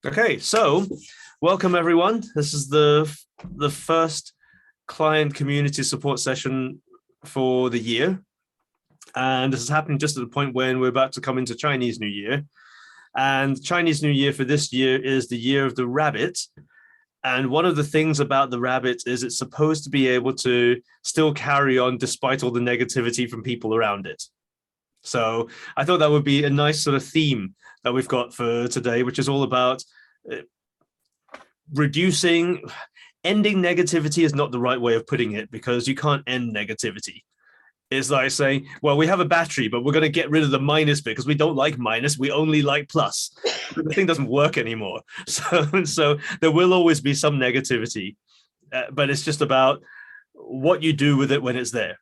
Okay, so welcome everyone. This is the first client community support session for the year. And this is happening just at the point when we're about to come into Chinese New Year. And Chinese New Year for this year is the year of the rabbit. And one of the things about the rabbit is it's supposed to be able to still carry on despite all the negativity from people around it. So I thought that would be a nice sort of theme that we've got for today, which is all about ending negativity is not the right way of putting it, because you can't end negativity. It's like saying, well, we have a battery, but we're going to get rid of the minus bit because we don't like minus. We only like plus. The thing doesn't work anymore. So there will always be some negativity, but it's just about what you do with it when it's there.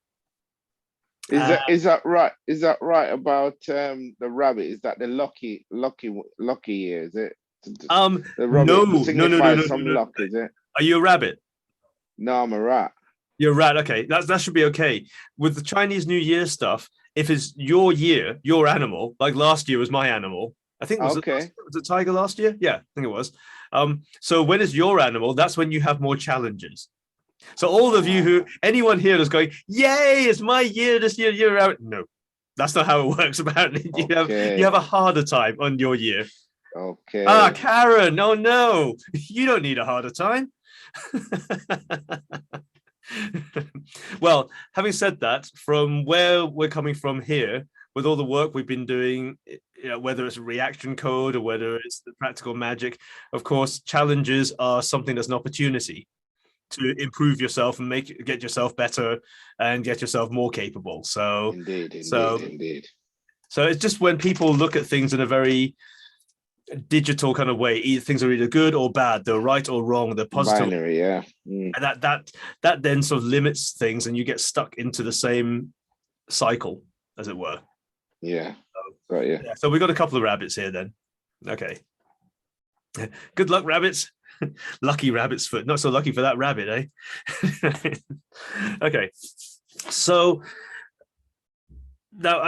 Is that right? Is that right about the rabbit? Is that the lucky year? Is it? The rabbit signifies some luck. Is it? Are you a rabbit? No, I'm a rat. You're a rat. Okay, that should be okay. With the Chinese New Year stuff, if it's your year, your animal, like last year was my animal. I think was it tiger last year? Yeah, I think it was. So when it's your animal, that's when you have more challenges. So all of you anyone here is going, yay, it's my year this year, you're out. No, that's not how it works. Apparently, you have a harder time on your year. Okay. Karen, oh no, you don't need a harder time. Well, having said that, from where we're coming from here, with all the work we've been doing, whether it's reaction code or whether it's the practical magic, of course, challenges are something that's an opportunity to improve yourself and get yourself better and get yourself more capable. So indeed. So it's just when people look at things in a very digital kind of way, things are either good or bad, they're right or wrong, they're positive. Binary, yeah. And that then sort of limits things, and you get stuck into the same cycle, as it were. Yeah. Yeah. So we got a couple of rabbits here then. Okay. Good luck, rabbits. Lucky rabbit's foot. Not so lucky for that rabbit, eh? Okay. So now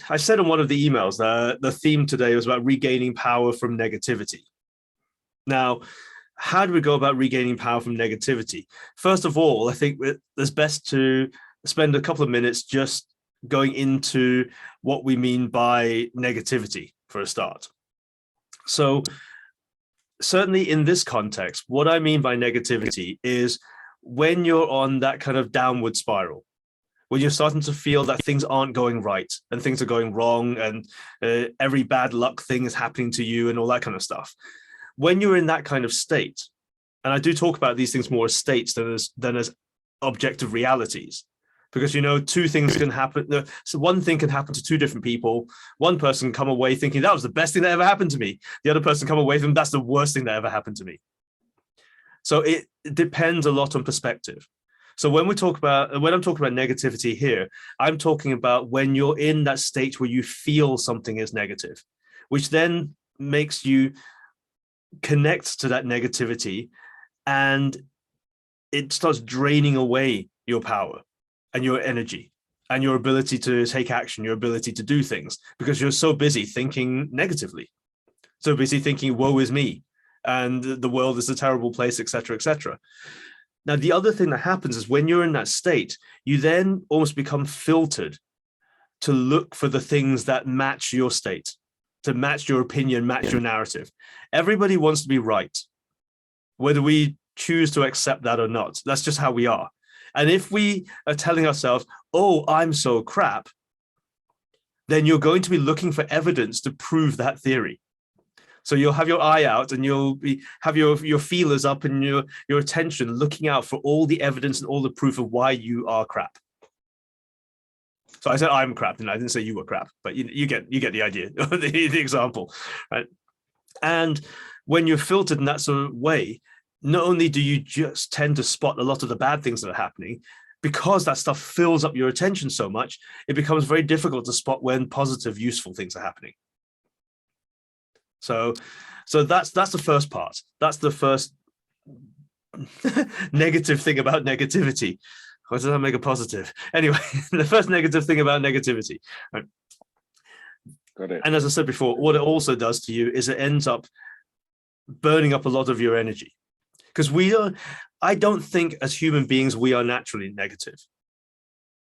I said in one of the emails that the theme today was about regaining power from negativity. Now, how do we go about regaining power from negativity? First of all, I think it's best to spend a couple of minutes just going into what we mean by negativity for a start. So certainly in this context, what I mean by negativity is when you're on that kind of downward spiral, when you're starting to feel that things aren't going right and things are going wrong and every bad luck thing is happening to you and all that kind of stuff. When you're in that kind of state, and I do talk about these things more as states than as objective realities, because, two things can happen. So one thing can happen to two different people. One person come away thinking that was the best thing that ever happened to me. The other person come away from that's the worst thing that ever happened to me. So it depends a lot on perspective. So when I'm talking about negativity here, I'm talking about when you're in that state where you feel something is negative, which then makes you connect to that negativity, and it starts draining away your power and your energy and your ability to take action, your ability to do things, because you're so busy thinking negatively, so busy thinking, woe is me, and the world is a terrible place, etc., etc. Now, the other thing that happens is when you're in that state, you then almost become filtered to look for the things that match your state, to match your opinion, match your narrative. Everybody wants to be right, whether we choose to accept that or not. That's just how we are. And if we are telling ourselves, oh, I'm so crap, then you're going to be looking for evidence to prove that theory. So you'll have your eye out and have your feelers up and your attention looking out for all the evidence and all the proof of why you are crap. So I said I'm crap, and I didn't say you were crap, but you get the idea, the example, right? And when you're filtered in that sort of way, not only do you just tend to spot a lot of the bad things that are happening, because that stuff fills up your attention so much, it becomes very difficult to spot when positive, useful things are happening. So that's the first part. That's the first negative thing about negativity. Or does that make a positive? Anyway, the first negative thing about negativity. Right? Got it. And as I said before, what it also does to you is it ends up burning up a lot of your energy. Because I don't think as human beings, we are naturally negative.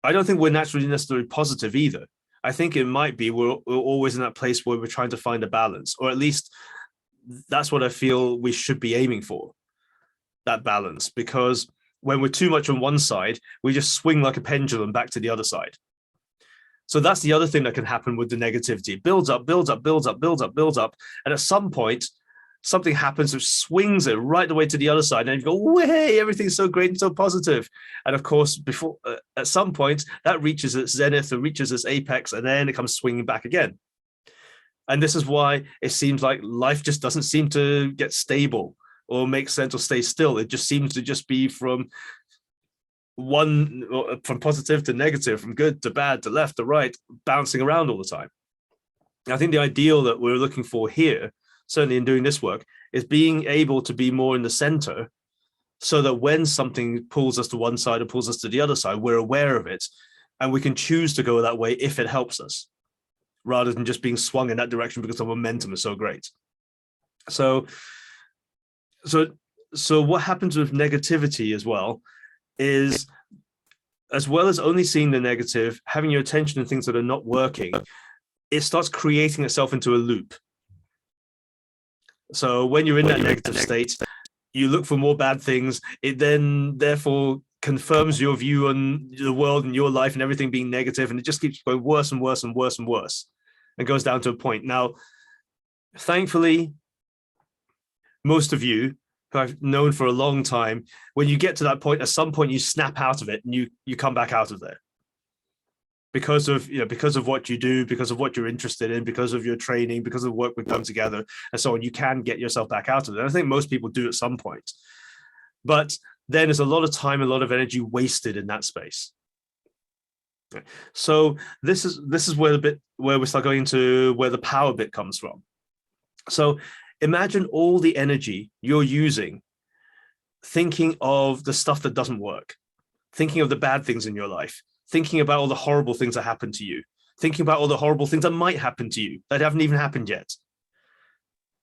I don't think we're naturally necessarily positive either. I think it might be we're always in that place where we're trying to find a balance, or at least that's what I feel we should be aiming for, that balance. Because when we're too much on one side, we just swing like a pendulum back to the other side. So that's the other thing that can happen with the negativity. It builds up, builds up, builds up, builds up, builds up. And at some point, something happens which swings it right the way to the other side, and you go, way, everything's so great and so positive. And of course, before at some point that reaches its zenith, or reaches its apex, and then it comes swinging back again. And this is why it seems like life just doesn't seem to get stable or make sense or stay still. It just seems to just be from positive to negative, from good to bad, to left to right, bouncing around all the time. I think the ideal that we're looking for here, certainly in doing this work, is being able to be more in the center, so that when something pulls us to one side or pulls us to the other side, we're aware of it and we can choose to go that way if it helps us, rather than just being swung in that direction because the momentum is so great. So what happens with negativity as well is, as well as only seeing the negative, having your attention on things that are not working, it starts creating itself into a loop. So when you're in that negative state, you look for more bad things. It then therefore confirms your view on the world and your life and everything being negative, and it just keeps going worse and worse and worse and worse, and goes down to a point. Now, thankfully, most of you who I've known for a long time, when you get to that point, at some point you snap out of it and you come back out of there. Because of what you do, because of what you're interested in, because of your training, because of the work we've done together, and so on, you can get yourself back out of it. And I think most people do at some point. But then there's a lot of time, a lot of energy wasted in that space. So this is where we start going to where the power bit comes from. So imagine all the energy you're using thinking of the stuff that doesn't work, thinking of the bad things in your life, thinking about all the horrible things that happen to you, thinking about all the horrible things that might happen to you that haven't even happened yet.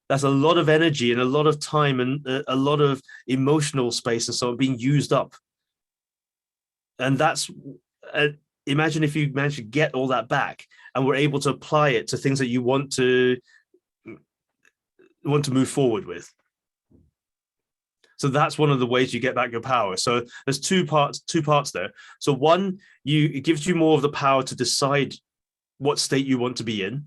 That's a lot of energy and a lot of time and a lot of emotional space and so on being used up. And that's, imagine if you manage to get all that back and were able to apply it to things that you want to move forward with. So that's one of the ways you get back your power. So there's two parts there. So one, it gives you more of the power to decide what state you want to be in.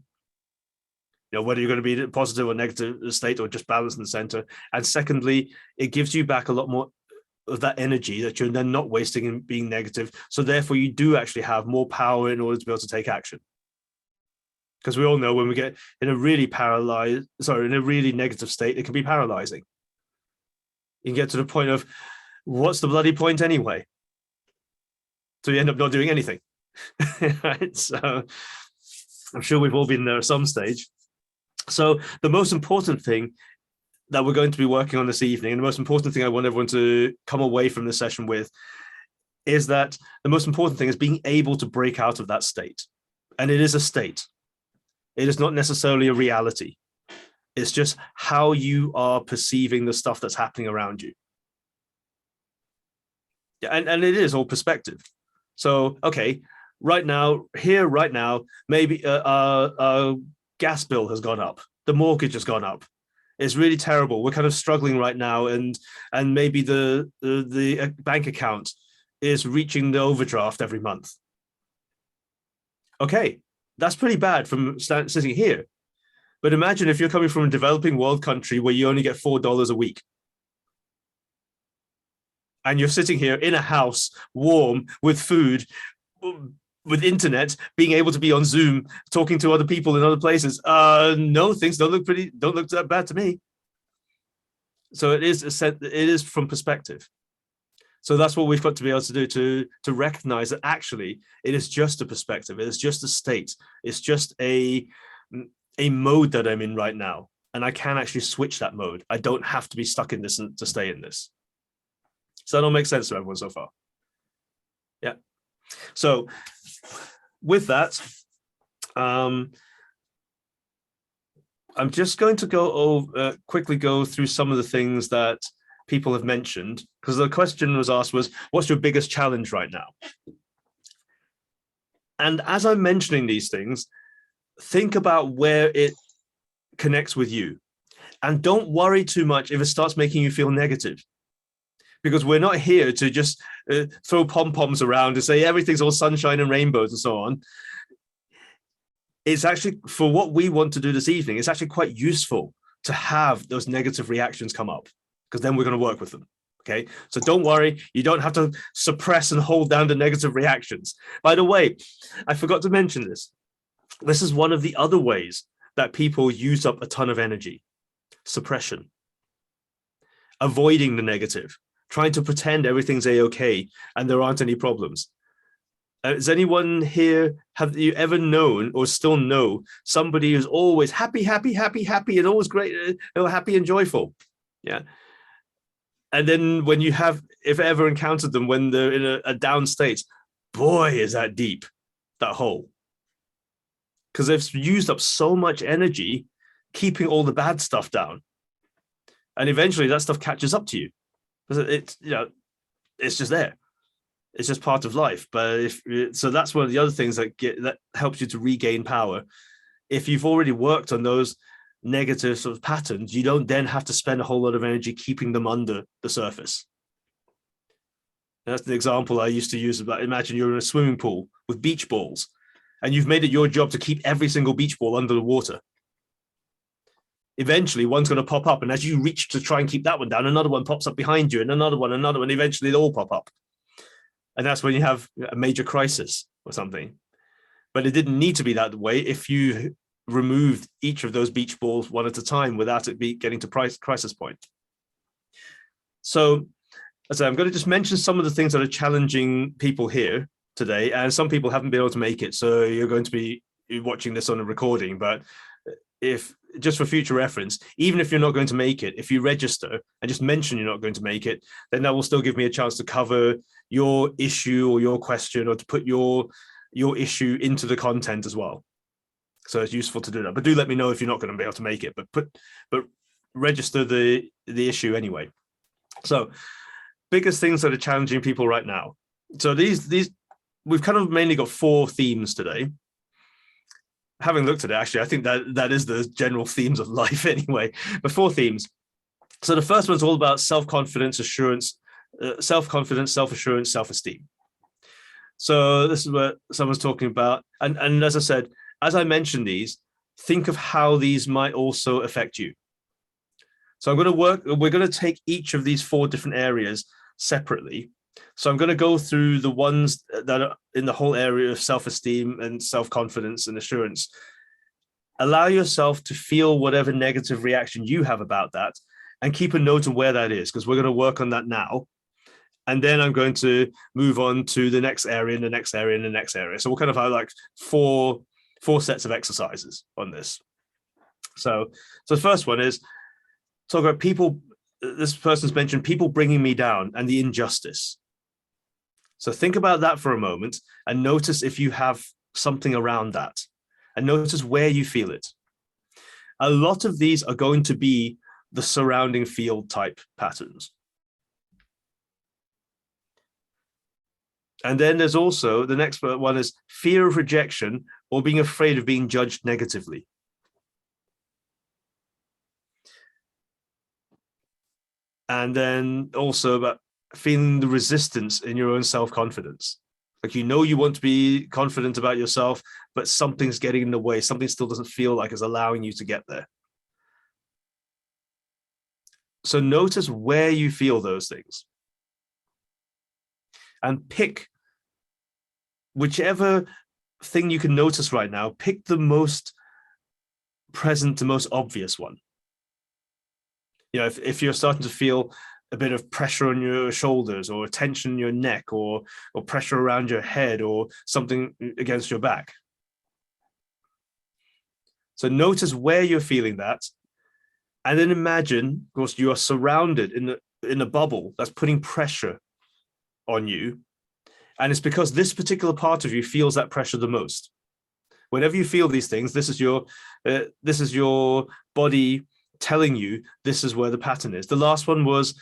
Whether you're going to be in a positive or negative state or just balance in the center. And secondly, it gives you back a lot more of that energy that you're then not wasting in being negative. So therefore you do actually have more power in order to be able to take action. Because we all know when we get in a really negative state, it can be paralyzing. You can get to the point of, what's the bloody point anyway? So you end up not doing anything. Right? So I'm sure we've all been there at some stage. So the most important thing that we're going to be working on this evening, and the most important thing I want everyone to come away from this session with, is that the most important thing is being able to break out of that state. And it is a state. It is not necessarily a reality. It's just how you are perceiving the stuff that's happening around you. And it is all perspective. So, okay, right now, maybe our gas bill has gone up. The mortgage has gone up. It's really terrible. We're kind of struggling right now. And maybe the bank account is reaching the overdraft every month. Okay, that's pretty bad from sitting here. But imagine if you're coming from a developing world country where you only get $4 a week. And you're sitting here in a house, warm, with food, with internet, being able to be on Zoom, talking to other people in other places. No, things don't look that bad to me. So it is from perspective. So that's what we've got to be able to do, to recognize that actually it is just a perspective. It is just a state. It's just a mode that I'm in right now. And I can actually switch that mode. I don't have to be stuck in this to stay in this. So that all makes sense to everyone so far. Yeah. So with that, I'm just going to go over, quickly go through some of the things that people have mentioned, because the question was asked was, what's your biggest challenge right now? And as I'm mentioning these things, think about where it connects with you. And don't worry too much if it starts making you feel negative, because we're not here to just throw pom-poms around and say everything's all sunshine and rainbows and so on. It's actually, for what we want to do this evening, it's actually quite useful to have those negative reactions come up, because then we're going to work with them. Okay, so don't worry, you don't have to suppress and hold down the negative reactions. By the way, I forgot to mention this. This is one of the other ways that people use up a ton of energy: suppression, avoiding the negative, trying to pretend everything's a-okay and there aren't any problems. Has anyone here, have you ever known or still know somebody who's always happy, happy, happy, happy, and always great, happy and joyful? Yeah. And then when you have, if ever encountered them when they're in a down state, boy, is that deep, that hole. Because they've used up so much energy keeping all the bad stuff down. And eventually that stuff catches up to you. It's, it's just there. It's just part of life. But so that's one of the other things that helps you to regain power. If you've already worked on those negative sort of patterns, you don't then have to spend a whole lot of energy keeping them under the surface. And that's the example I used to use about, imagine you're in a swimming pool with beach balls, and you've made it your job to keep every single beach ball under the water. Eventually one's going to pop up, and as you reach to try and keep that one down, another one pops up behind you, and another one, eventually they all pop up. And that's when you have a major crisis or something. But it didn't need to be that way if you removed each of those beach balls one at a time without it getting to crisis point. So as I'm going to just mention some of the things that are challenging people here today, and some people haven't been able to make it, so you're going to be watching this on a recording. But if just for future reference, even if you're not going to make it, if you register and just mention you're not going to make it, then that will still give me a chance to cover your issue or your question, or to put your issue into the content as well. So it's useful to do that. But do let me know if you're not going to be able to make it, but register the issue anyway. So biggest things that are challenging people right now. So these we've kind of mainly got 4 themes today. Having looked at it, actually, I think that is the general themes of life anyway, but 4 themes. So the first one's all about self-confidence, assurance, self-confidence, self-assurance, self-esteem. So this is what someone's talking about. And as I said, as I mentioned these, think of how these might also affect you. So we're going to take each of these 4 different areas separately. So I'm going to go through the ones that are in the whole area of self-esteem and self-confidence and assurance. Allow yourself to feel whatever negative reaction you have about that, and keep a note of where that is, because we're going to work on that now. And then I'm going to move on to the next area and the next area and the next area. So we'll kind of have like four sets of exercises on this. So the first one is talk about people. This person's mentioned people bringing me down and the injustice. So think about that for a moment and notice if you have something around that, and notice where you feel it. A lot of these are going to be the surrounding field type patterns. And then there's also the next one is fear of rejection or being afraid of being judged negatively. And then also about feeling the resistance in your own self-confidence. Like, you want to be confident about yourself, but something's getting in the way. Something still doesn't feel like it's allowing you to get there. So notice where you feel those things. And pick whichever thing you can notice right now, pick the most present, the most obvious one. If you're starting to feel a bit of pressure on your shoulders, or tension in your neck, or pressure around your head, or something against your back. So notice where you're feeling that. And then imagine, of course, you are surrounded in a bubble that's putting pressure on you. And it's because this particular part of you feels that pressure the most. Whenever you feel these things, this is your body telling you this is where the pattern is. The last one was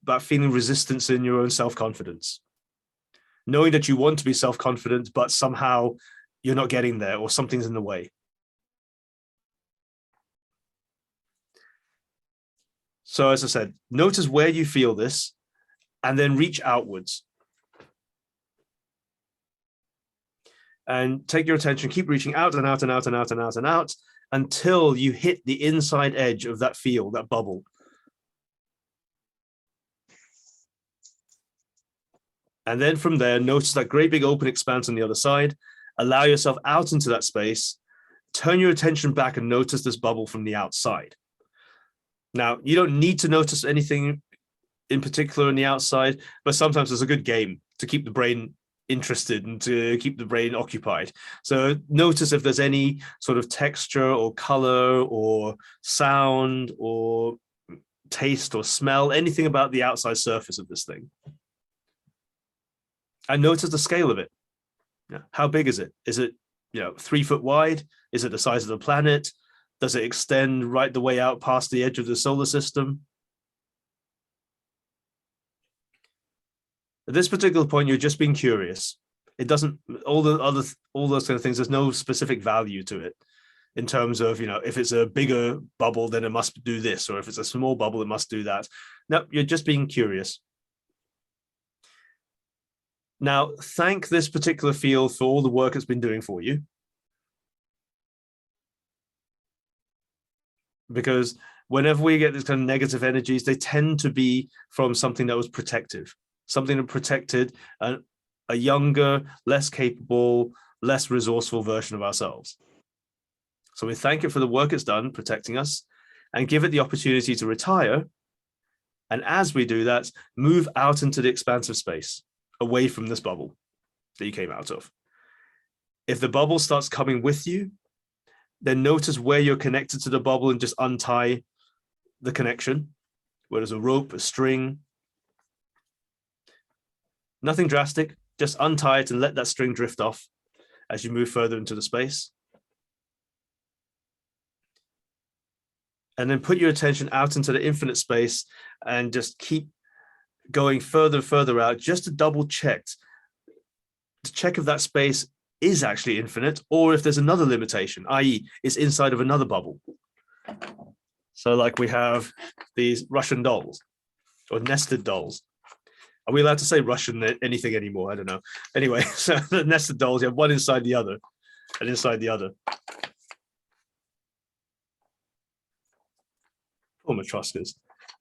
about feeling resistance in your own self-confidence, knowing that you want to be self-confident, but somehow you're not getting there or something's in the way. So as I said, notice where you feel this and then reach outwards. And take your attention, keep reaching out and out and out and out and out and out until you hit the inside edge of that field, that bubble. And then from there, notice that great big open expanse on the other side. Allow yourself out into that space. Turn your attention back and notice this bubble from the outside. Now, you don't need to notice anything in particular on the outside, but sometimes it's a good game to keep the brain interested and to keep the brain occupied. So notice if there's any sort of texture or color or sound or taste or smell, anything about the outside surface of this thing. And notice the scale of it. How big is it? Is it 3 foot wide? Is it the size of the planet? Does it extend right the way out past the edge of the solar system? At this particular point, you're just being curious. It doesn't, all those kind of things, there's no specific value to it in terms of, if it's a bigger bubble, then it must do this, or if it's a small bubble, it must do that. No, you're just being curious. Now, thank this particular field for all the work it's been doing for you. Because whenever we get these kind of negative energies, they tend to be from something that was protective, something that protected a younger, less capable, less resourceful version of ourselves. So we thank it for the work it's done protecting us and give it the opportunity to retire. And as we do that, move out into the expansive space, away from this bubble that you came out of. If the bubble starts coming with you, then notice where you're connected to the bubble and just untie the connection, where there's a rope, a string. Nothing drastic, just untie it and let that string drift off as you move further into the space. And then put your attention out into the infinite space and just keep going further and further out, just to double check, if that space is actually infinite, or if there's another limitation, i.e. it's inside of another bubble. So like we have these Russian dolls or nested dolls. Are we allowed to say Russian anything anymore? I don't know. Anyway, so the nested dolls, you have one inside the other and inside the other. Poor Matryoshkas.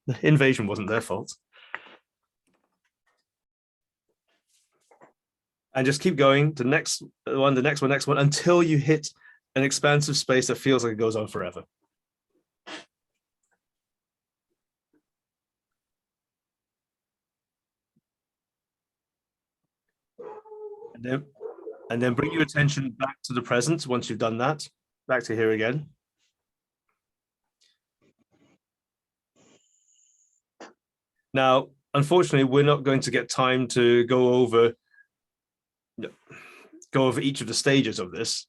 The invasion wasn't their fault. And just keep going, the next one, until you hit an expansive space that feels like it goes on forever. And then bring your attention back to the present once you've done that, back to here again. Now, unfortunately, we're not going to get time to go over each of the stages of this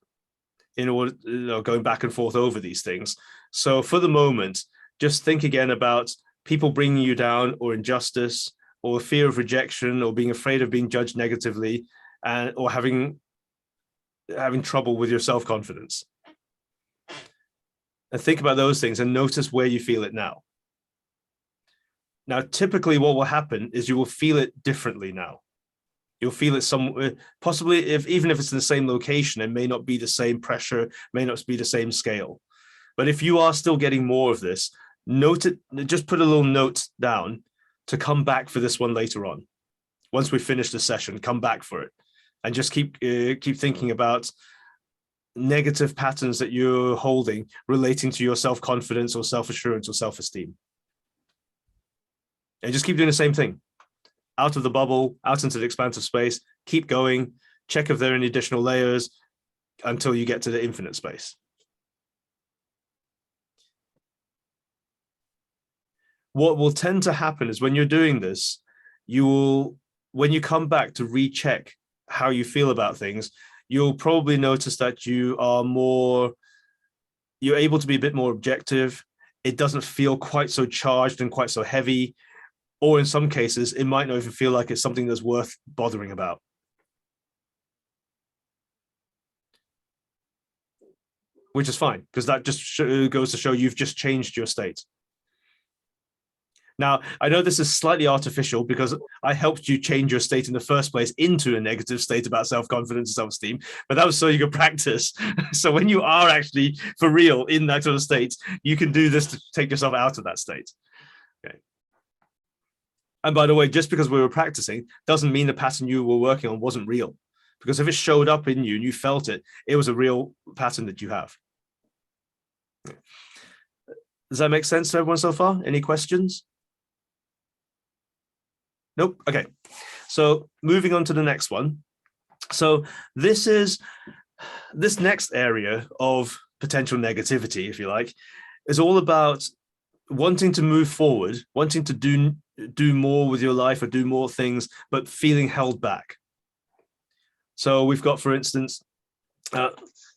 in order, going back and forth over these things. So for the moment, just think again about people bringing you down, or injustice, or fear of rejection, or being afraid of being judged negatively, or having trouble with your self-confidence. And think about those things and notice where you feel it now. Now, typically what will happen is you will feel it differently now. You'll feel it somewhere, possibly even if it's in the same location, it may not be the same pressure, may not be the same scale. But if you are still getting more of this, note it, just put a little note down to come back for this one later on. Once we finish the session, come back for it. And just keep thinking about negative patterns that you're holding relating to your self-confidence or self-assurance or self-esteem. And just keep doing the same thing. Out of the bubble, out into the expansive space, keep going, check if there are any additional layers until you get to the infinite space. What will tend to happen is when you're doing this, when you come back to recheck how you feel about things, you'll probably notice that you're able to be a bit more objective. It doesn't feel quite so charged and quite so heavy. Or in some cases, it might not even feel like it's something that's worth bothering about. Which is fine, because that just goes to show you've just changed your state. Now, I know this is slightly artificial because I helped you change your state in the first place into a negative state about self-confidence and self-esteem, but that was so you could practice. So when you are actually for real in that sort of state, you can do this to take yourself out of that state. Okay. And by the way, just because we were practicing doesn't mean the pattern you were working on wasn't real. Because if it showed up in you and you felt it, it was a real pattern that you have. Does that make sense to everyone so far? Any questions? Nope. Okay. So moving on to the next one. So this next area of potential negativity, if you like, is all about wanting to move forward, wanting to do more with your life or do more things, but feeling held back. So we've got, for instance,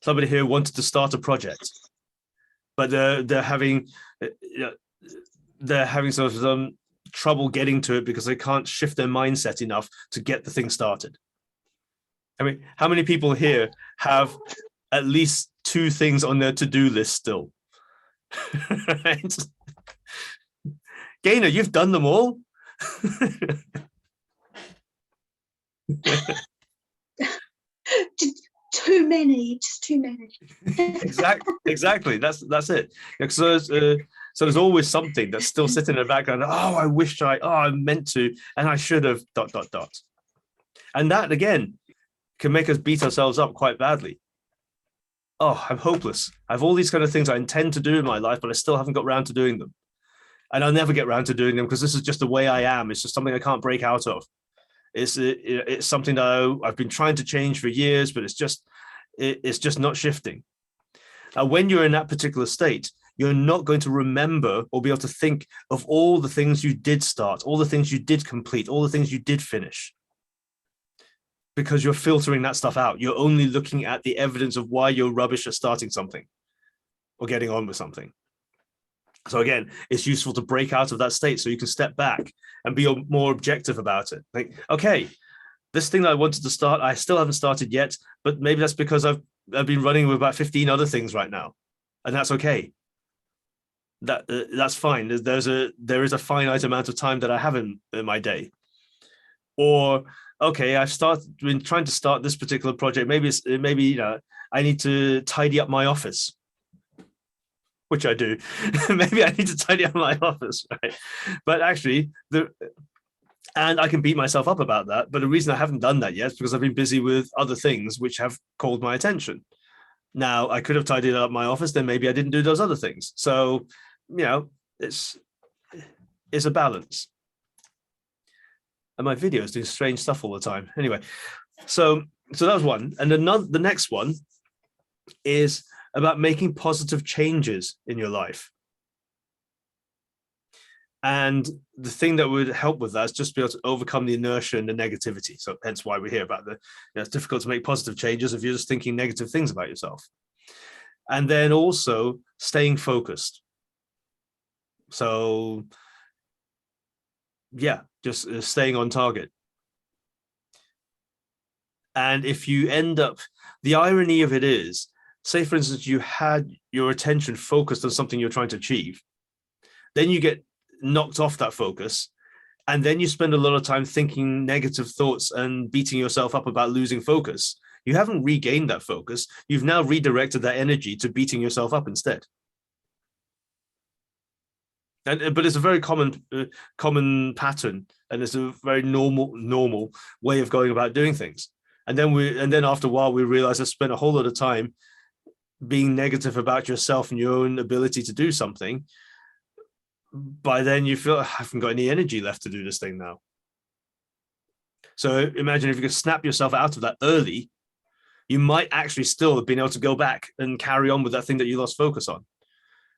somebody here wanted to start a project, but they're having sort of trouble getting to it because they can't shift their mindset enough to get the thing started. I mean, how many people here have at least 2 things on their to-do list still? Right? Gaynor, you've done them all. Too many, just too many. Exactly. That's it. So there's always something that's still sitting in the background. Oh, I wish I meant to, and I should have ... And that again can make us beat ourselves up quite badly. Oh, I'm hopeless. I have all these kind of things I intend to do in my life, but I still haven't got around to doing them. And I'll never get around to doing them because this is just the way I am. It's just something I can't break out of. It's something that I've been trying to change for years, but it's just not shifting. When you're in that particular state, you're not going to remember or be able to think of all the things you did start, all the things you did complete, all the things you did finish, because you're filtering that stuff out. You're only looking at the evidence of why you're rubbish at starting something or getting on with something. So again, it's useful to break out of that state so you can step back and be more objective about it. Like, okay, this thing that I wanted to start, I still haven't started yet, but maybe that's because I've been running with about 15 other things right now, and that's okay. That's fine. There is a finite amount of time that I have in my day. Or okay, I've been trying to start this particular project. Maybe I need to tidy up my office, which I do. Maybe I need to tidy up my office, right? But actually, and I can beat myself up about that. But the reason I haven't done that yet is because I've been busy with other things which have called my attention. Now, I could have tidied up my office, then maybe I didn't do those other things. So, it's a balance. And my video is doing strange stuff all the time. Anyway, so that was one. And the next one is about making positive changes in your life. And the thing that would help with that is just be able to overcome the inertia and the negativity. So hence why we're here about it's difficult to make positive changes if you're just thinking negative things about yourself. And then also staying focused. So yeah, just staying on target. And if you end up, the irony of it is, say for instance, you had your attention focused on something you're trying to achieve, then you get knocked off that focus, and then you spend a lot of time thinking negative thoughts and beating yourself up about losing focus. You haven't regained that focus. You've now redirected that energy to beating yourself up instead. But it's a very common pattern, and it's a very normal way of going about doing things. And then after a while, we realize I spent a whole lot of time being negative about yourself and your own ability to do something. By then you feel I haven't got any energy left to do this thing now. So imagine if you could snap yourself out of that early, you might actually still have been able to go back and carry on with that thing that you lost focus on,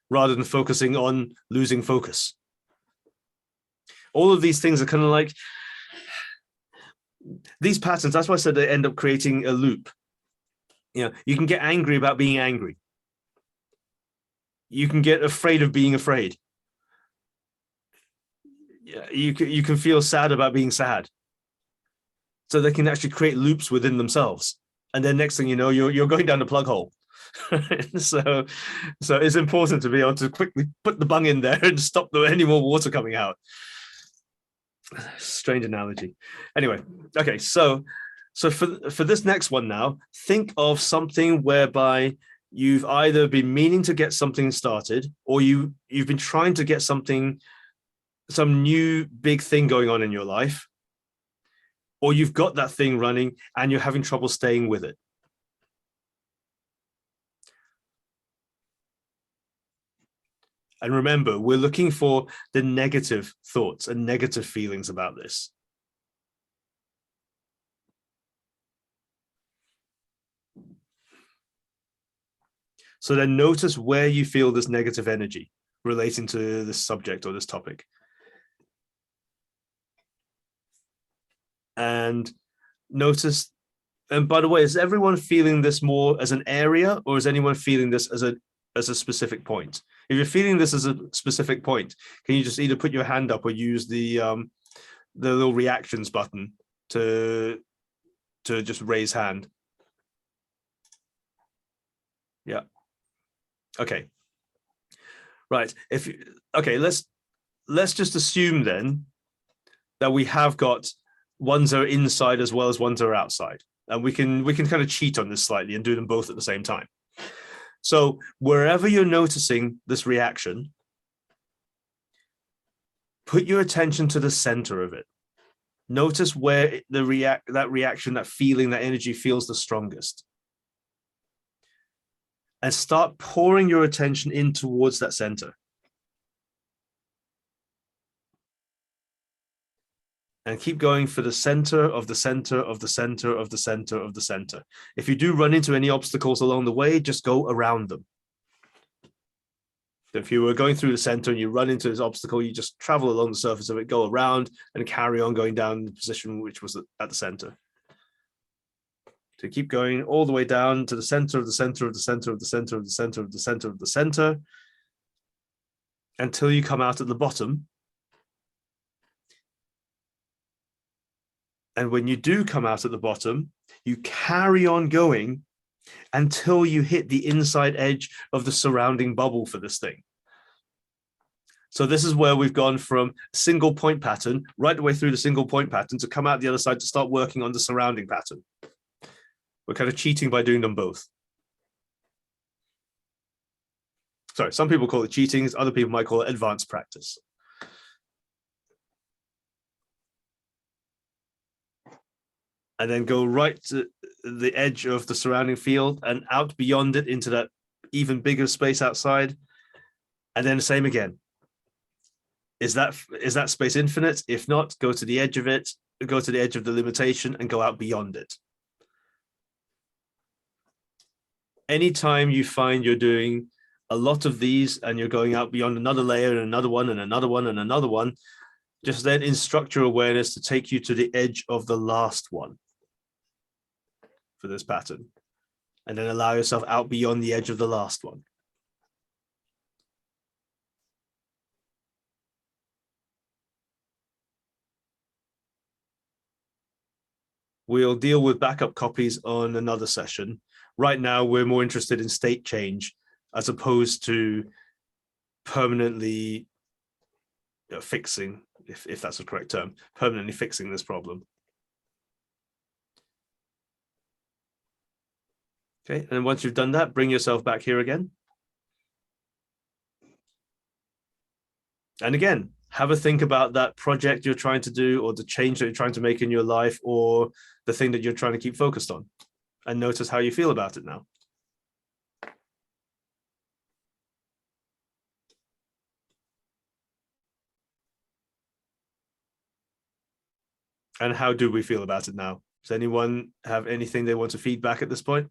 rather than focusing on losing focus. All of these things are kind of like these patterns. That's why I said they end up creating a loop. You can get angry about being angry. You can get afraid of being afraid. You can feel sad about being sad. So they can actually create loops within themselves. And then next thing you know, you're going down the plug hole. so it's important to be able to quickly put the bung in there and stop any more water coming out. Strange analogy. Anyway, okay, so for this next one now, think of something whereby you've either been meaning to get something started, or you've been trying to get some new big thing going on in your life, or you've got that thing running and you're having trouble staying with it. And remember, we're looking for the negative thoughts and negative feelings about this. So then notice where you feel this negative energy relating to this subject or this topic. And notice, and by the way, is everyone feeling this more as an area, or is anyone feeling this as a specific point? If you're feeling this as a specific point, can you just either put your hand up or use the little reactions button to just raise hand? Yeah. Okay. Right. Let's just assume then that we have got ones that are inside as well as ones that are outside, and we can kind of cheat on this slightly and do them both at the same time. So wherever you're noticing this reaction, put your attention to the center of it. Notice where that reaction, that feeling, that energy feels the strongest. And start pouring your attention in towards that center. And keep going for the center of the center of the center of the center of the center. If you do run into any obstacles along the way, just go around them. If you were going through the center and you run into this obstacle, you just travel along the surface of it, go around, and carry on going down the position which was at the center. So keep going all the way down to the center of the center of the center of the center of the center of the center of the center until you come out at the bottom. And when you do come out at the bottom, you carry on going until you hit the inside edge of the surrounding bubble for this thing. So this is where we've gone from single point pattern right the way through the single point pattern to come out the other side to start working on the surrounding pattern. We're kind of cheating by doing them both. Sorry, some people call it cheating, other people might call it advanced practice. And then go right to the edge of the surrounding field and out beyond it into that even bigger space outside. And then the same again. Is that space infinite? If not, go to the edge of it, go to the edge of the limitation and go out beyond it. Anytime you find you're doing a lot of these and you're going out beyond another layer and another one and another one and another one, just then instruct your awareness to take you to the edge of the last one for this pattern, and then allow yourself out beyond the edge of the last one. We'll deal with backup copies on another session. Right now, we're more interested in state change as opposed to permanently fixing, if that's the correct term, permanently fixing this problem. Okay, and once you've done that, bring yourself back here again. And again, have a think about that project you're trying to do, or the change that you're trying to make in your life, or the thing that you're trying to keep focused on, and notice how you feel about it now. And how do we feel about it now? Does anyone have anything they want to feed back at this point?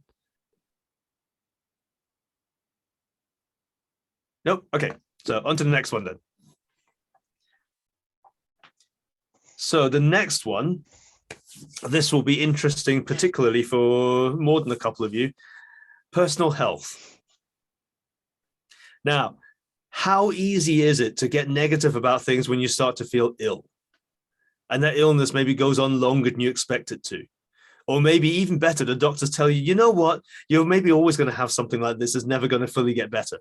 Nope. Okay, so on to the next one then. So the next one this will be interesting, particularly for more than a couple of you. Personal health. Now, how easy is it to get negative about things when you start to feel ill? And that illness maybe goes on longer than you expect it to. Or maybe even better, the doctors tell you, you know what, you're maybe always going to have something like this. It's never going to fully get better.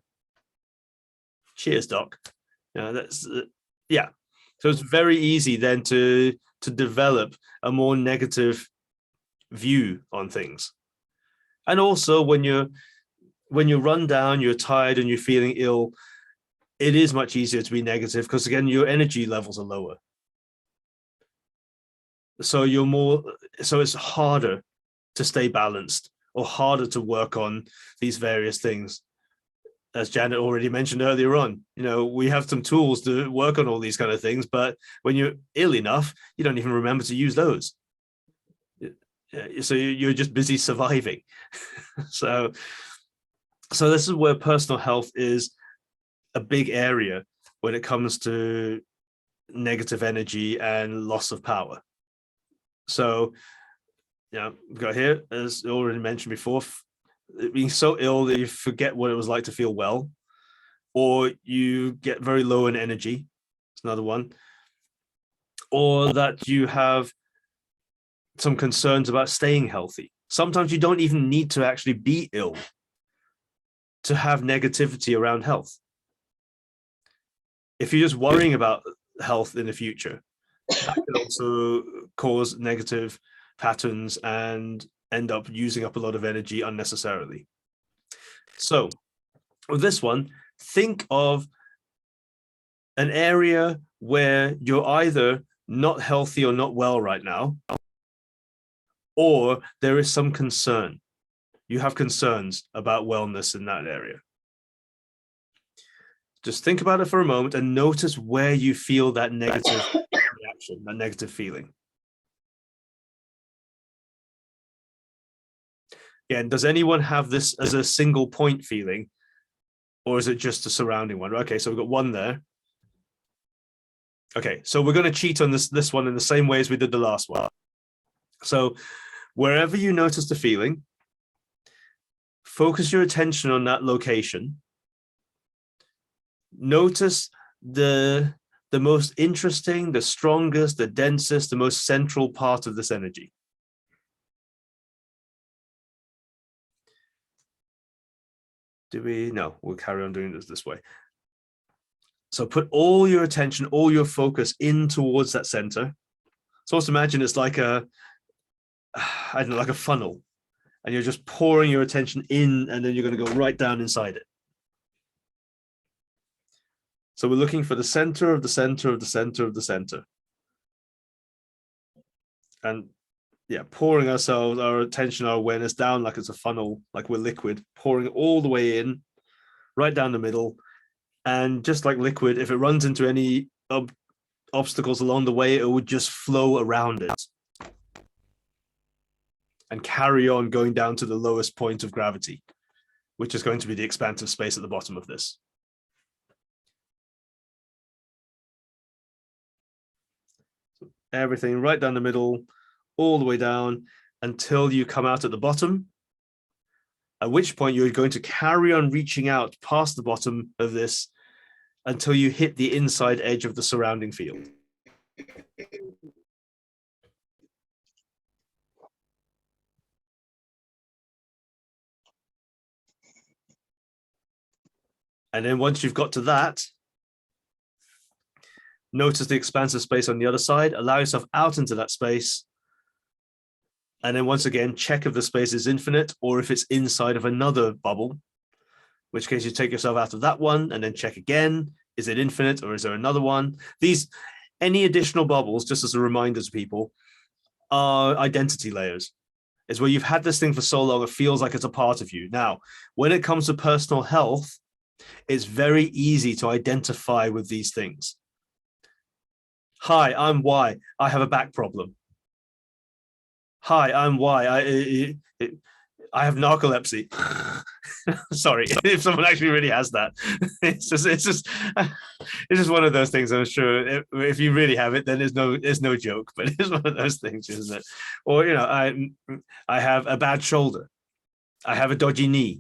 Cheers, doc. That's yeah. So it's very easy then to develop a more negative view on things. And also when you're run down, you're tired and you're feeling ill, it is much easier to be negative because again, your energy levels are lower. So it's harder to stay balanced or harder to work on these various things. As Janet already mentioned earlier on, we have some tools to work on all these kind of things, but when you're ill enough, you don't even remember to use those. So you're just busy surviving. So this is where personal health is a big area when it comes to negative energy and loss of power. So, we've got here, as already mentioned before, being so ill that you forget what it was like to feel well, or you get very low in energy. It's another one. Or that you have some concerns about staying healthy. Sometimes you don't even need to actually be ill to have negativity around health. If you're just worrying about health in the future, that can also cause negative patterns and end up using up a lot of energy unnecessarily. So with this one, think of an area where you're either not healthy or not well right now, or there is some concern. You have concerns about wellness in that area. Just think about it for a moment and notice where you feel that negative reaction, that negative feeling. Again, does anyone have this as a single point feeling, or is it just a surrounding one? Okay, so we've got one there. Okay, so we're going to cheat on this one in the same way as we did the last one. So wherever you notice the feeling, focus your attention on that location. Notice the most interesting, the strongest, the densest, the most central part of this energy. No, we'll carry on doing this way. So put all your attention, all your focus in towards that center. So let's imagine it's like like a funnel, and you're just pouring your attention in, and then you're going to go right down inside it. So we're looking for the center of the center of the center of the center. And yeah, pouring our attention, our awareness down like it's a funnel, like we're liquid, pouring all the way in, right down the middle. And just like liquid, if it runs into any obstacles along the way, it would just flow around it and carry on going down to the lowest point of gravity, which is going to be the expansive space at the bottom of this. So everything right down the middle, all the way down until you come out at the bottom, at which point you're going to carry on reaching out past the bottom of this until you hit the inside edge of the surrounding field. And then once you've got to that, notice the expansive space on the other side, allow yourself out into that space. And then once again, check if the space is infinite or if it's inside of another bubble, in which case you take yourself out of that one and then check again. Is it infinite or is there another one? Any additional bubbles, just as a reminder to people, are identity layers. It's where you've had this thing for so long, it feels like it's a part of you. Now, when it comes to personal health, it's very easy to identify with these things. Hi, I'm Y. I have a back problem. Hi, I'm Y. I have narcolepsy. Sorry, if someone actually really has that, it's just one of those things. I'm sure if you really have it, then there's no joke. But it's one of those things, isn't it? Or I have a bad shoulder. I have a dodgy knee.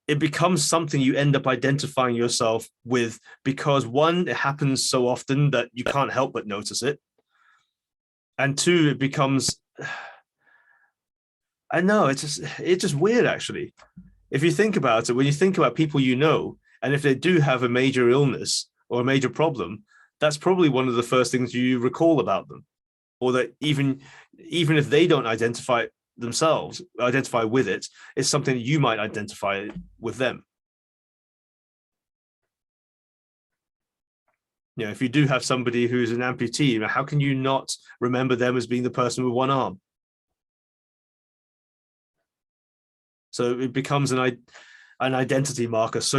It becomes something you end up identifying yourself with because one, it happens so often that you can't help but notice it, and two, it becomes. I know it's just weird actually. If you think about it, when you think about people you know, and if they do have a major illness or a major problem, that's probably one of the first things you recall about them, or that even if they don't identify with it, it's something you might identify with them. If you do have somebody who's an amputee, how can you not remember them as being the person with one arm? So it becomes an identity marker. So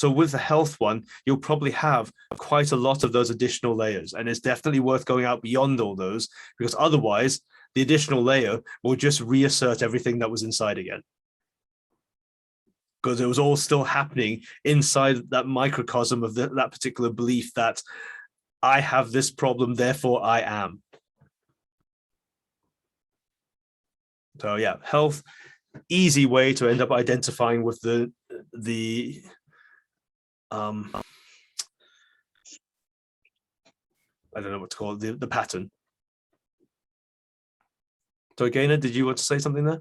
with the health one, you'll probably have quite a lot of those additional layers, and it's definitely worth going out beyond all those, because otherwise the additional layer will just reassert everything that was inside again, because it was all still happening inside that microcosm of that particular belief that I have this problem, therefore I am. So yeah, health, easy way to end up identifying with the I don't know what to call it, the pattern. So Gaynor, did you want to say something there?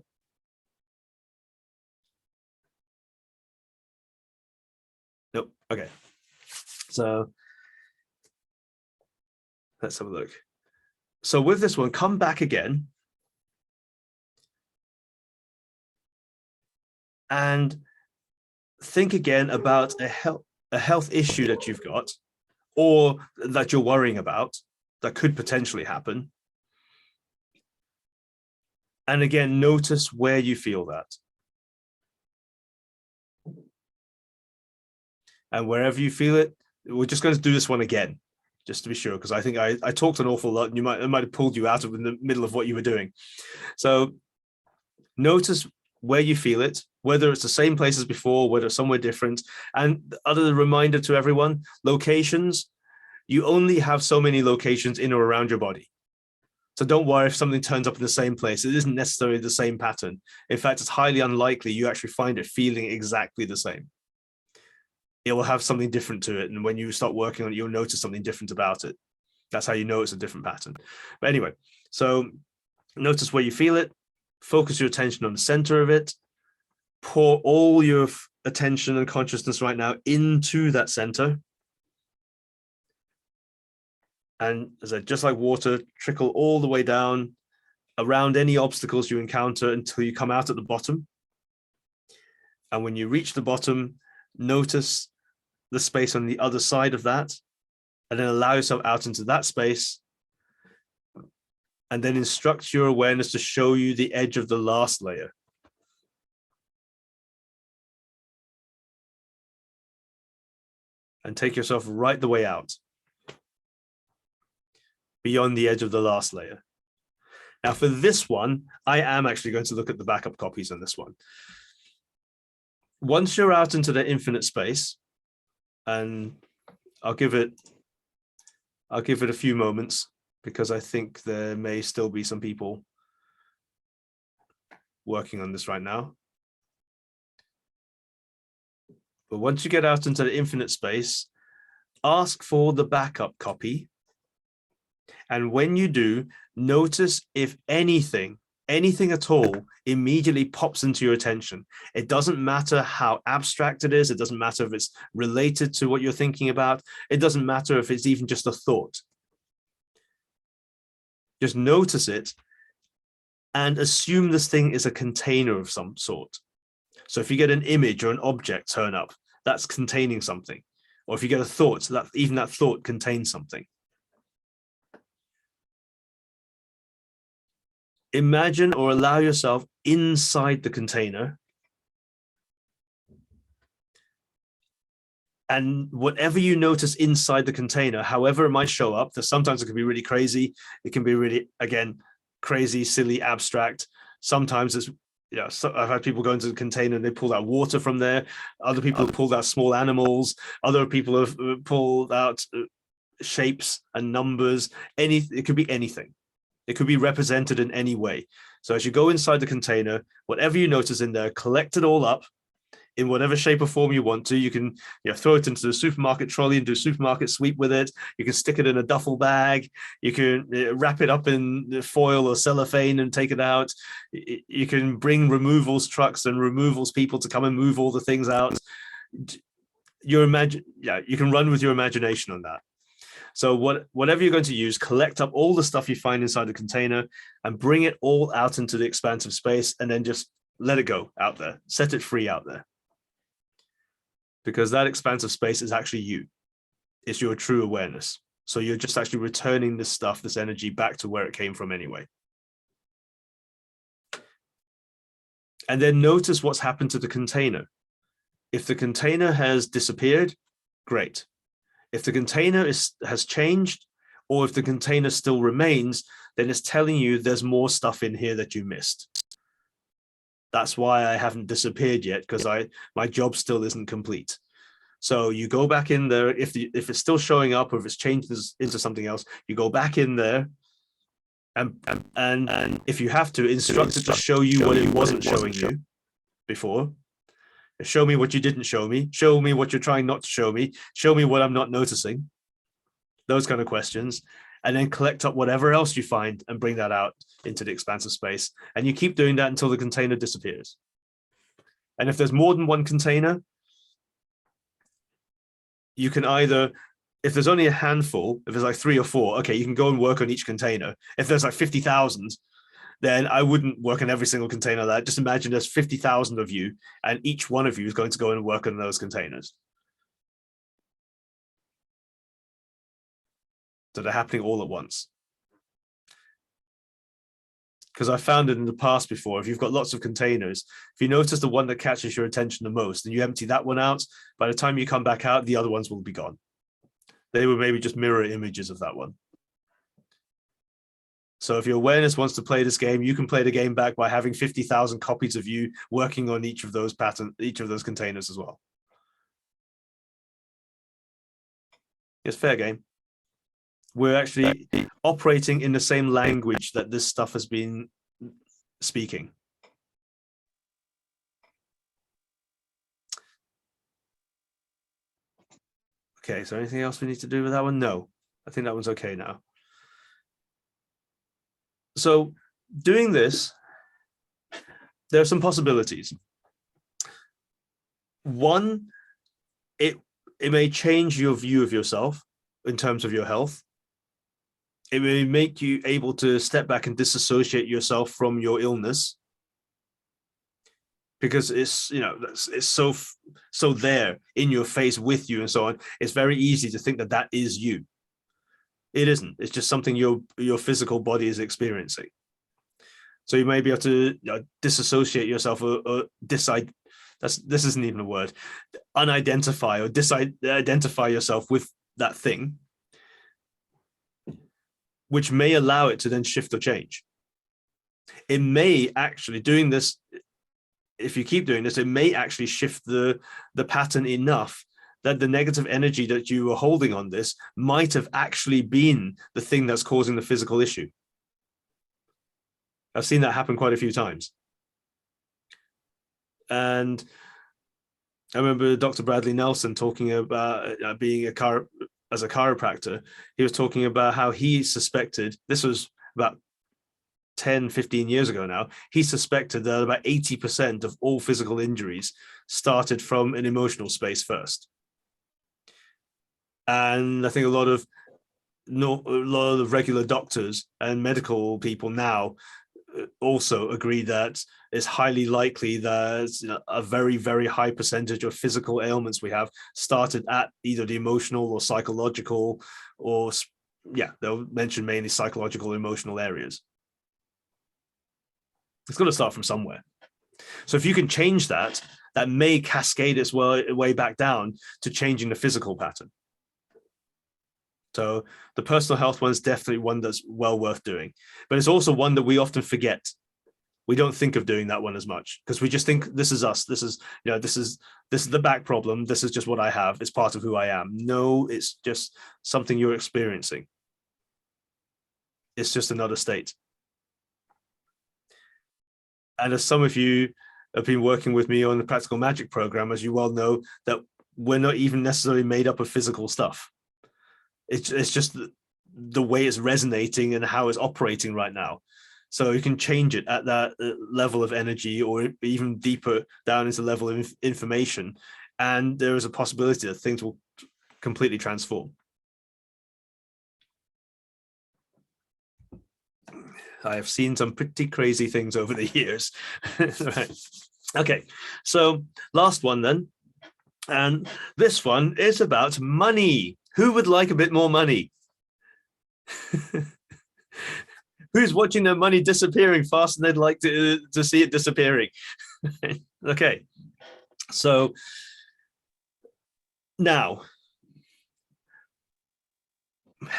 Nope. Okay. So let's have a look. So with this one, come back again and think again about a health issue that you've got or that you're worrying about that could potentially happen. And again, notice where you feel that. And wherever you feel it, we're just going to do this one again, just to be sure, because I think I talked an awful lot and it might have pulled you out of in the middle of what you were doing. So notice where you feel it, whether it's the same place as before, whether it's somewhere different. And other reminder to everyone, locations, you only have so many locations in or around your body. So don't worry if something turns up in the same place. It isn't necessarily the same pattern. In fact, it's highly unlikely you actually find it feeling exactly the same. It will have something different to it. And when you start working on it, you'll notice something different about it. That's how you know it's a different pattern. But anyway, so notice where you feel it, focus your attention on the center of it, pour all your attention and consciousness right now into that center. And as I said, just like water, trickle all the way down around any obstacles you encounter until you come out at the bottom. And when you reach the bottom, notice the space on the other side of that, and then allow yourself out into that space. And then instruct your awareness to show you the edge of the last layer. And take yourself right the way out, beyond the edge of the last layer. Now for this one, I am actually going to look at the backup copies on this one. Once you're out into the infinite space, and I'll give it a few moments, because I think there may still be some people working on this right now. But once you get out into the infinite space, ask for the backup copy. And when you do, notice if anything at all immediately pops into your attention. It doesn't matter how abstract it is. It doesn't matter if it's related to what you're thinking about. It doesn't matter if it's even just a thought. Just notice it and assume this thing is a container of some sort. So if you get an image or an object turn up, that's containing something. Or if you get a thought, so that even that thought contains something. Imagine or allow yourself inside the container, and whatever you notice inside the container, however it might show up, sometimes it can be really crazy. It can be really, again, crazy, silly, abstract. Sometimes it's, so I've had people go into the container and they pulled out water from there. Other people have pulled out small animals. Other people have pulled out shapes and numbers. It could be anything. It could be represented in any way. So as you go inside the container, whatever you notice in there, collect it all up in whatever shape or form you want to. You can throw it into the supermarket trolley and do a supermarket sweep with it. You can stick it in a duffel bag. You can wrap it up in foil or cellophane and take it out. You can bring removals trucks and removals people to come and move all the things out. You can run with your imagination on that. So whatever you're going to use, collect up all the stuff you find inside the container and bring it all out into the expansive space, and then just let it go out there. Set it free out there. Because that expansive space is actually you. It's your true awareness. So you're just actually returning this stuff, this energy, back to where it came from anyway. And then notice what's happened to the container. If the container has disappeared, great. If the container has changed, or if the container still remains, then it's telling you there's more stuff in here that you missed. That's why I haven't disappeared yet, because my job still isn't complete. So you go back in there. If it's still showing up, or if it's changed into something else, you go back in there, and if you have to, instruct it to show you what it wasn't showing you before. Show me what you didn't show me. Show me what you're trying not to show me. Show me what I'm not noticing. Those kind of questions. And then collect up whatever else you find and bring that out into the expansive space. And you keep doing that until the container disappears. And if there's more than one container, you can either, if there's only a handful, if there's like 3 or 4, okay, you can go and work on each container. If there's like 50,000, then I wouldn't work on every single container. That just imagine there's 50,000 of you, and each one of you is going to go and work on those containers. So they're happening all at once. Because I found it in the past before, if you've got lots of containers, if you notice the one that catches your attention the most and you empty that one out, by the time you come back out, the other ones will be gone. They were maybe just mirror images of that one. So if your awareness wants to play this game, you can play the game back by having 50,000 copies of you working on each of those containers as well. It's fair game. We're actually operating in the same language that this stuff has been speaking. Okay, so anything else we need to do with that one? No, I think that one's okay now. So doing this, there are some possibilities. One, it may change your view of yourself in terms of your health. It may make you able to step back and disassociate yourself from your illness, because it's it's so there in your face with you and so on. It's very easy to think that that is you. It isn't. It's just something your physical body is experiencing. So you may be able to disassociate yourself or decide. This isn't even a word. Unidentify or disidentify yourself with that thing, which may allow it to then shift or change. It may actually, doing this, if you keep doing this, it may actually shift the pattern enough that the negative energy that you were holding on this might have actually been the thing that's causing the physical issue. I've seen that happen quite a few times. And I remember Dr. Bradley Nelson talking about being as a chiropractor. He was talking about how he suspected, this was about 10, 15 years ago now, he suspected that about 80% of all physical injuries started from an emotional space first. And I think a lot of regular doctors and medical people now also agree that it's highly likely that a very, very high percentage of physical ailments we have started at either the emotional or psychological, or they'll mention mainly psychological, emotional areas. It's got to start from somewhere. So if you can change that, that may cascade its way back down to changing the physical pattern. So the personal health one is definitely one that's well worth doing, but it's also one that we often forget. We don't think of doing that one as much because we just think this is us. This is, this is the back problem. This is just what I have. It's part of who I am. No, it's just something you're experiencing. It's just another state. And as some of you have been working with me on the Practical Magic program, as you well know, that we're not even necessarily made up of physical stuff. It's just the way it's resonating and how it's operating right now. So you can change it at that level of energy, or even deeper down into the level of information. And there is a possibility that things will completely transform. I have seen some pretty crazy things over the years. Right. Okay, so last one then. And this one is about money. Who would like a bit more money? Who's watching their money disappearing faster than they'd like to see it disappearing? Okay, so now,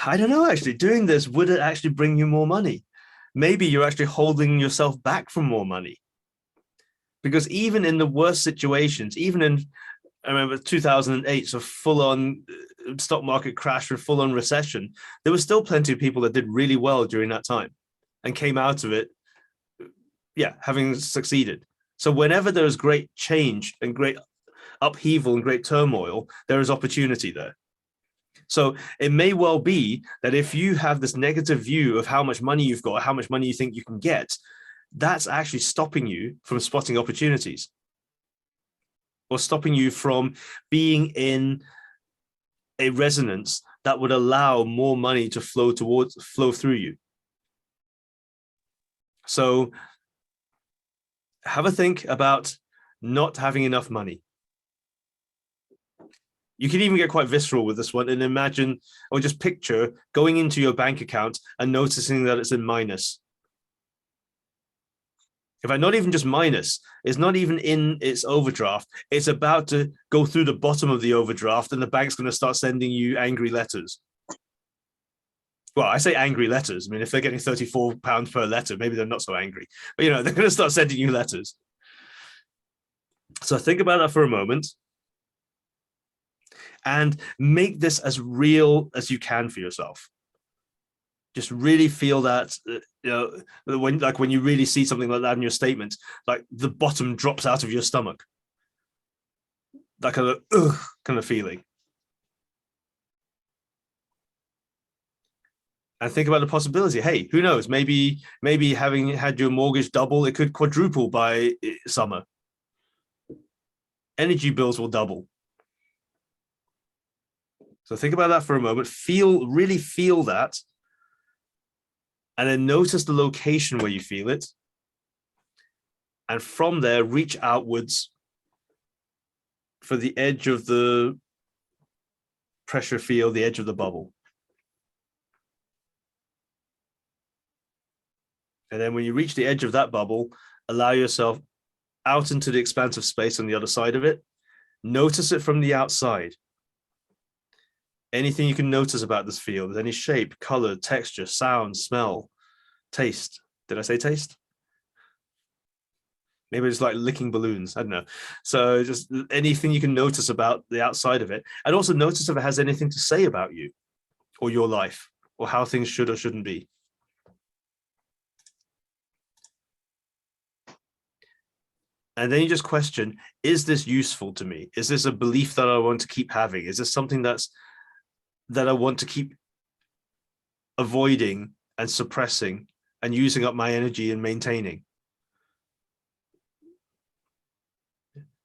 I don't know, actually, doing this, would it actually bring you more money? Maybe you're actually holding yourself back from more money. Because even in the worst situations, even in, I remember 2008, so full-on stock market crash with full-on recession, there were still plenty of people that did really well during that time and came out of it, having succeeded. So whenever there is great change and great upheaval and great turmoil, there is opportunity there. So it may well be that if you have this negative view of how much money you've got, how much money you think you can get, that's actually stopping you from spotting opportunities, or stopping you from being in a resonance that would allow more money to flow through you. So have a think about not having enough money. You can even get quite visceral with this one and imagine, or just picture going into your bank account and noticing that it's in minus. In fact, not even just minus, it's not even in its overdraft. It's about to go through the bottom of the overdraft and the bank's going to start sending you angry letters. Well, I say angry letters. I mean, if they're getting £34 per letter, maybe they're not so angry. But, they're going to start sending you letters. So think about that for a moment. And make this as real as you can for yourself. Just really feel that, when you really see something like that in your statement, like the bottom drops out of your stomach. That kind of kind of feeling. And think about the possibility. Hey, who knows? Maybe having had your mortgage double, it could quadruple by summer. Energy bills will double. So think about that for a moment. Really feel that. And then notice the location where you feel it. And from there, reach outwards for the edge of the pressure field, the edge of the bubble. And then when you reach the edge of that bubble, allow yourself out into the expanse of space on the other side of it. Notice it from the outside. Anything you can notice about this field, any shape, color, texture, sound, smell, taste. Did I say taste? Maybe it's like licking balloons. I don't know. So just anything you can notice about the outside of it. And also notice if it has anything to say about you or your life or how things should or shouldn't be. And then you just question, is this useful to me? Is this a belief that I want to keep having? Is this something that I want to keep avoiding and suppressing and using up my energy and maintaining?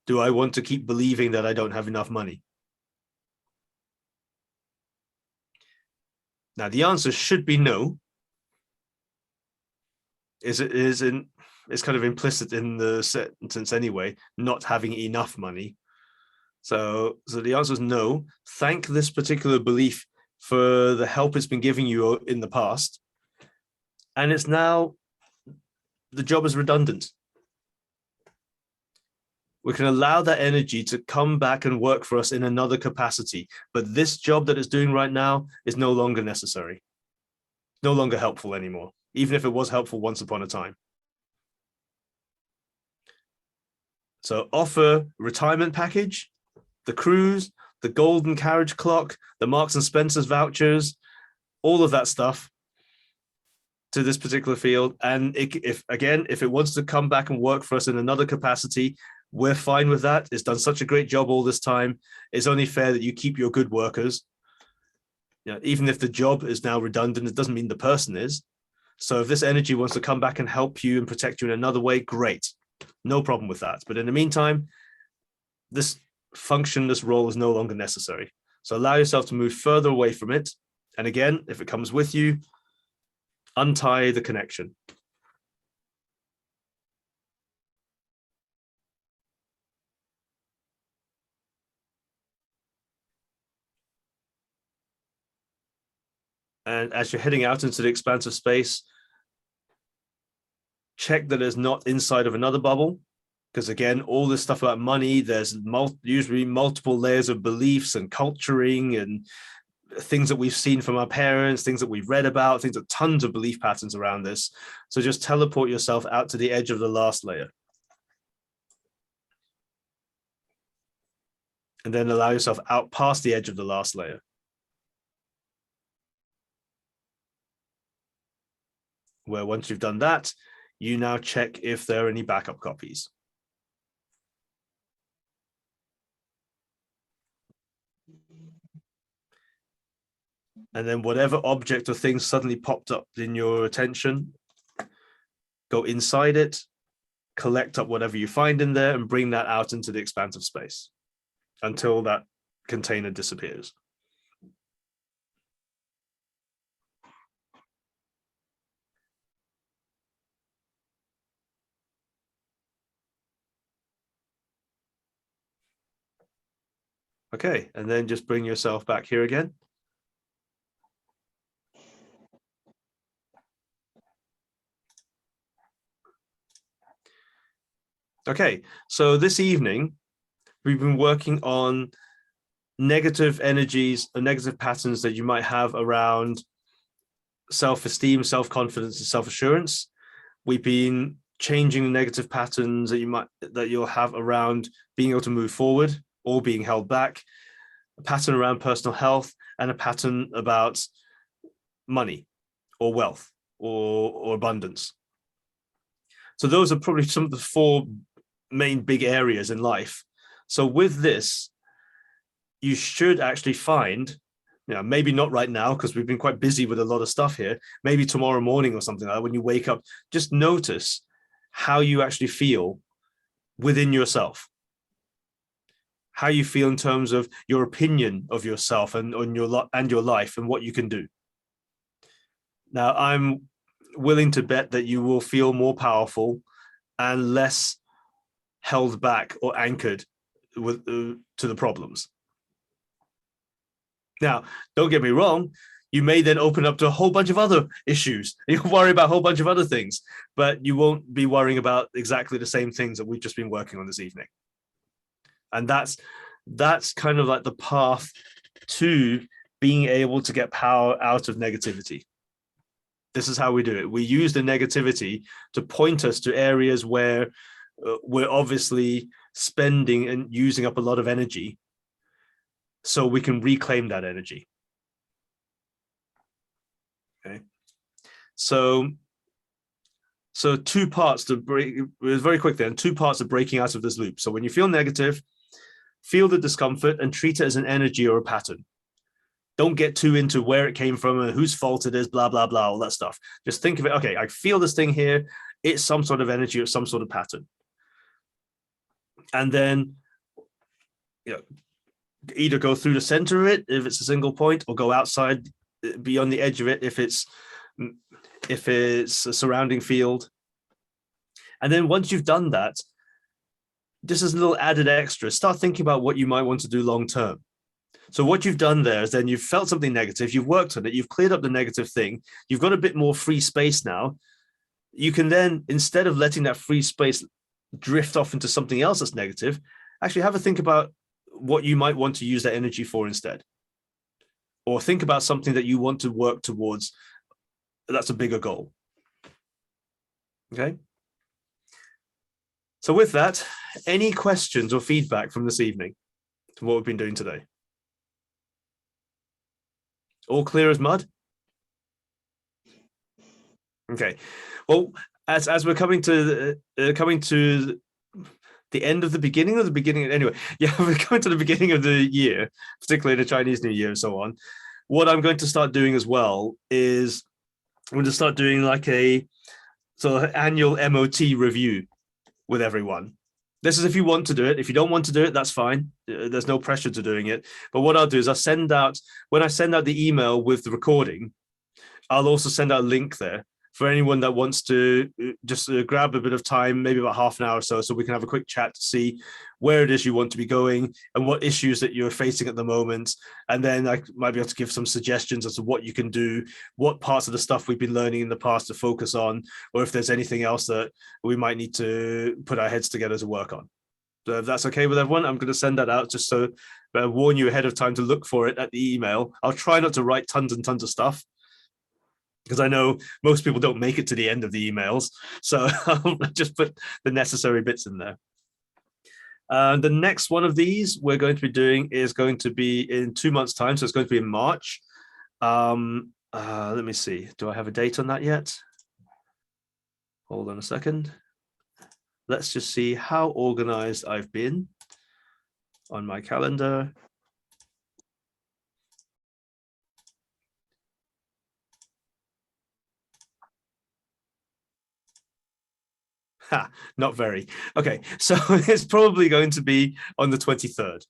Do I want to keep believing that I don't have enough money? Now, the answer should be no. It's kind of implicit in the sentence anyway, not having enough money. So the answer is no. Thank this particular belief for the help it's been giving you in the past. And it's now, the job is redundant. We can allow that energy to come back and work for us in another capacity. But this job that it's doing right now is no longer necessary, no longer helpful anymore, even if it was helpful once upon a time. So offer retirement package, the cruise, the golden carriage clock, the Marks and Spencer's vouchers, all of that stuff to this particular field. And if it wants to come back and work for us in another capacity, we're fine with that. It's done such a great job all this time. It's only fair that you keep your good workers. You know, even if the job is now redundant, it doesn't mean the person is. So if this energy wants to come back and help you and protect you in another way, great. No problem with that. But in the meantime, this function, this role is no longer necessary. So allow yourself to move further away from it. And again, if it comes with you, untie the connection. And as you're heading out into the expansive space, check that it's not inside of another bubble. Because again, all this stuff about money, there's usually multiple layers of beliefs and culturing and things that we've seen from our parents, things that we've read about, things that tons of belief patterns around this. So just teleport yourself out to the edge of the last layer. And then allow yourself out past the edge of the last layer. Where once you've done that, you now check if there are any backup copies. And then whatever object or thing suddenly popped up in your attention, go inside it, collect up whatever you find in there and bring that out into the expansive space until that container disappears. Okay, and then just bring yourself back here again. Okay, so this evening, we've been working on negative energies and negative patterns that you might have around self-esteem, self-confidence, and self-assurance. We've been changing the negative patterns that you'll have around being able to move forward or being held back, a pattern around personal health, and a pattern about money or wealth or abundance. So those are probably some of the 4 main big areas in life. So with this, you should actually find, maybe not right now because we've been quite busy with a lot of stuff here, maybe tomorrow morning or something like that, when you wake up, just notice how you actually feel within yourself, how you feel in terms of your opinion of yourself and on your life and what you can do. Now, I'm willing to bet that you will feel more powerful and less held back or anchored to the problems. Now, don't get me wrong, you may then open up to a whole bunch of other issues. You can worry about a whole bunch of other things, but you won't be worrying about exactly the same things that we've just been working on this evening. And that's kind of like the path to being able to get power out of negativity. This is how we do it. We use the negativity to point us to areas where we're obviously spending and using up a lot of energy, so we can reclaim that energy. Okay. So 2 parts to break, very quick then, 2 parts of breaking out of this loop. So when you feel negative, feel the discomfort and treat it as an energy or a pattern. Don't get too into where it came from and whose fault it is, blah, blah, blah, all that stuff. Just think of it, okay, I feel this thing here. It's some sort of energy or some sort of pattern. And then, either go through the center of it if it's a single point, or go outside beyond the edge of it if it's a surrounding field. And then once you've done that, just as a little added extra, start thinking about what you might want to do long term. So what you've done there is then you've felt something negative, you've worked on it, you've cleared up the negative thing, you've got a bit more free space now. You can then, instead of letting that free space drift off into something else that's negative, actually have a think about what you might want to use that energy for instead. Or think about something that you want to work towards. That's a bigger goal. Okay. So with that, any questions or feedback from this evening to what we've been doing today? All clear as mud? Okay. Well, as we're coming to the end of the beginning anyway, yeah, we're coming to the beginning of the year, particularly the Chinese New Year and so on. What I'm going to start doing as well is I'm going to start doing like a sort of annual MOT review with everyone. This is if you want to do it. If you don't want to do it, that's fine. There's no pressure to doing it. But what I'll do is when I send out the email with the recording, I'll also send out a link there for anyone that wants to just grab a bit of time, maybe about half an hour or so we can have a quick chat to see where it is you want to be going and what issues that you're facing at the moment. And then I might be able to give some suggestions as to what you can do, what parts of the stuff we've been learning in the past to focus on, or if there's anything else that we might need to put our heads together to work on. So if that's okay with everyone, I'm going to send that out just so warn you ahead of time to look for it at the email. I'll try not to write tons and tons of stuff, because I know most people don't make it to the end of the emails. So I'll just put the necessary bits in there. The next one of these we're going to be doing is going to be in 2 months' time. So it's going to be in March. Let me see. Do I have a date on that yet? Hold on a second. Let's just see how organized I've been on my calendar. Ha, not very. Okay, so it's probably going to be on the 23rd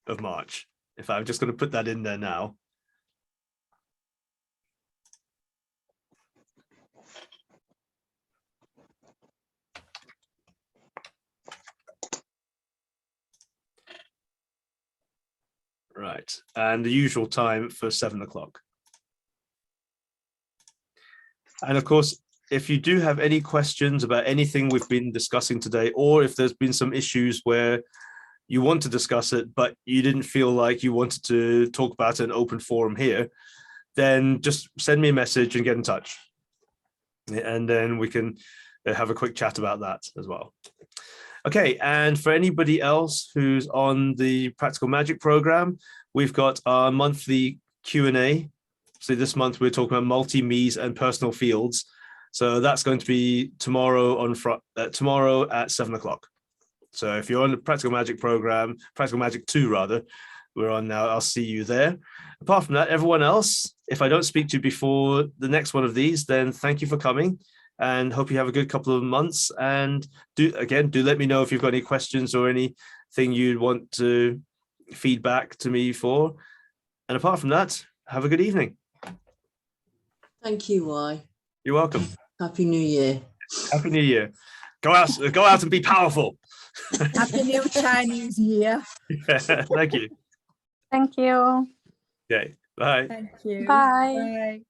of March. If I'm just going to put that in there now. Right, and the usual time for 7 o'clock. And of course, if you do have any questions about anything we've been discussing today, or if there's been some issues where you want to discuss it, but you didn't feel like you wanted to talk about an open forum here, then just send me a message and get in touch. And then we can have a quick chat about that as well. Okay, and for anybody else who's on the Practical Magic program, we've got our monthly Q&A. So this month we're talking about multi-me's and personal fields. So that's going to be tomorrow tomorrow at 7 o'clock. So if you're on the Practical Magic program, Practical Magic 2 rather, we're on now, I'll see you there. Apart from that, everyone else, if I don't speak to you before the next one of these, then thank you for coming and hope you have a good couple of months. And do let me know if you've got any questions or anything you'd want to feedback to me for. And apart from that, have a good evening. Thank you, Y. You're welcome. Happy New Year. Happy New Year. Go out and be powerful. Happy New Chinese Year. Yeah, thank you. Thank you. Okay, bye. Thank you. Bye. Bye.